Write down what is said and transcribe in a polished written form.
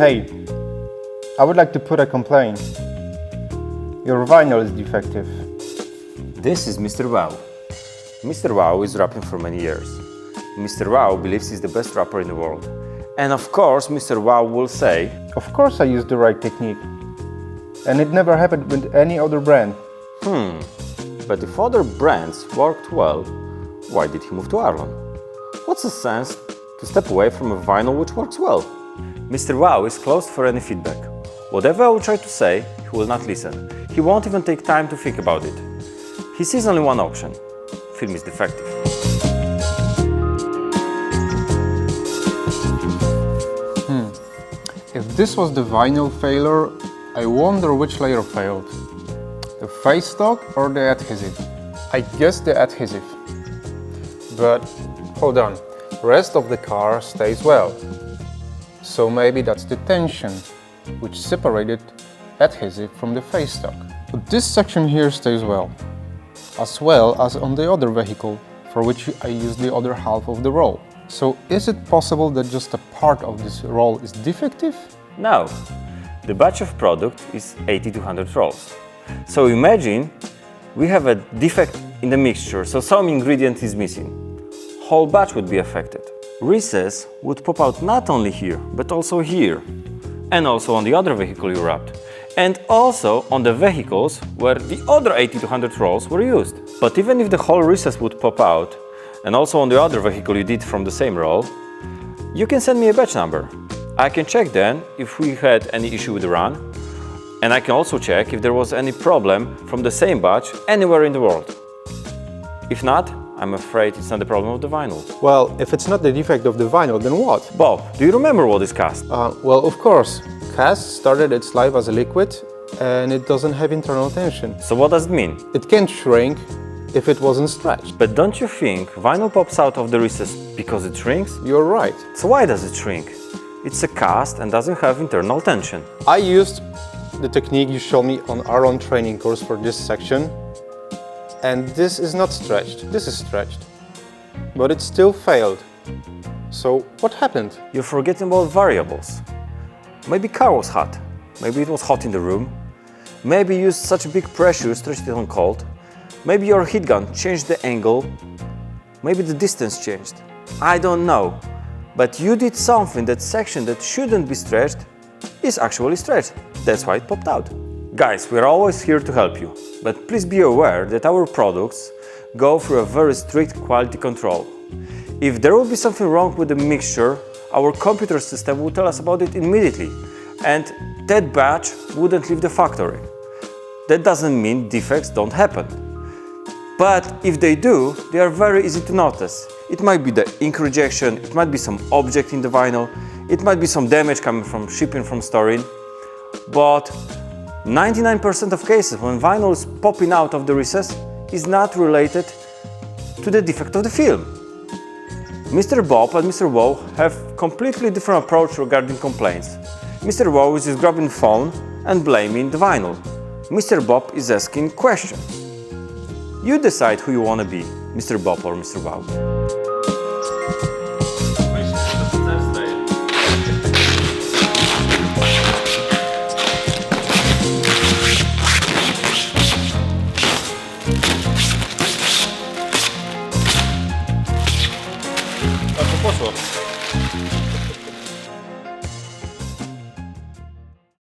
Hey, I would like to put a complaint. Your vinyl is defective. This is Mr. Wow. Mr. Wow is rapping for many years. Mr. Wow believes he's the best rapper in the world. And of course, Mr. Wow will say, Of course I used the right technique. And it never happened with any other brand. but if other brands worked well, why did he move to Arlon? What's the sense to step away from a vinyl which works well? Mr. Wow is closed for any feedback. Whatever I will try to say, he will not listen. He won't even take time to think about it. He sees only one option. Film is defective. If this was the vinyl failure, I wonder which layer failed. The face stock or the adhesive? I guess the adhesive. But hold on, rest of the car stays well. So maybe that's the tension which separated adhesive from the face stock. But this section here stays well as on the other vehicle for which I used the other half of the roll. So is it possible that just a part of this roll is defective? No, the batch of product is 80 to 100 rolls. So imagine we have a defect in the mixture, so some ingredient is missing. Whole batch would be affected. Recess would pop out not only here, but also here, and also on the other vehicle you wrapped, and also on the vehicles where the other 80 to 100 rolls were used. But even if the whole recess would pop out, and also on the other vehicle you did from the same roll, you can send me a batch number. I can check then if we had any issue with the run, and I can also check if there was any problem from the same batch anywhere in the world. If not, I'm afraid it's not the problem of the vinyl. Well, if it's not the defect of the vinyl, then what? Bob, do you remember what is cast? Well, of course. Cast started its life as a liquid and it doesn't have internal tension. So what does it mean? It can't shrink if it wasn't stretched. But don't you think vinyl pops out of the recess because it shrinks? You're right. So why does it shrink? It's a cast and doesn't have internal tension. I used the technique you showed me on our own training course for this section, and this is not stretched, this is stretched. But it still failed. So what happened? You're forgetting about variables. Maybe car was hot. Maybe it was hot in the room. Maybe you used such big pressure, stretched it on cold. Maybe your heat gun changed the angle. Maybe the distance changed. I don't know. But you did something that section that shouldn't be stretched is actually stretched. That's why it popped out. Guys, we're always here to help you. But please be aware that our products go through a very strict quality control. If there will be something wrong with the mixture, our computer system will tell us about it immediately. And that batch wouldn't leave the factory. That doesn't mean defects don't happen. But if they do, they are very easy to notice. It might be the ink rejection, it might be some object in the vinyl, it might be some damage coming from shipping from storing. But 99% of cases when vinyl is popping out of the recess is not related to the defect of the film. Mr. Bob and Mr. Wow have completely different approach regarding complaints. Mr. Wow is just grabbing the phone and blaming the vinyl. Mr. Bob is asking questions. You decide who you want to be, Mr. Bob or Mr. Wow. Poszło.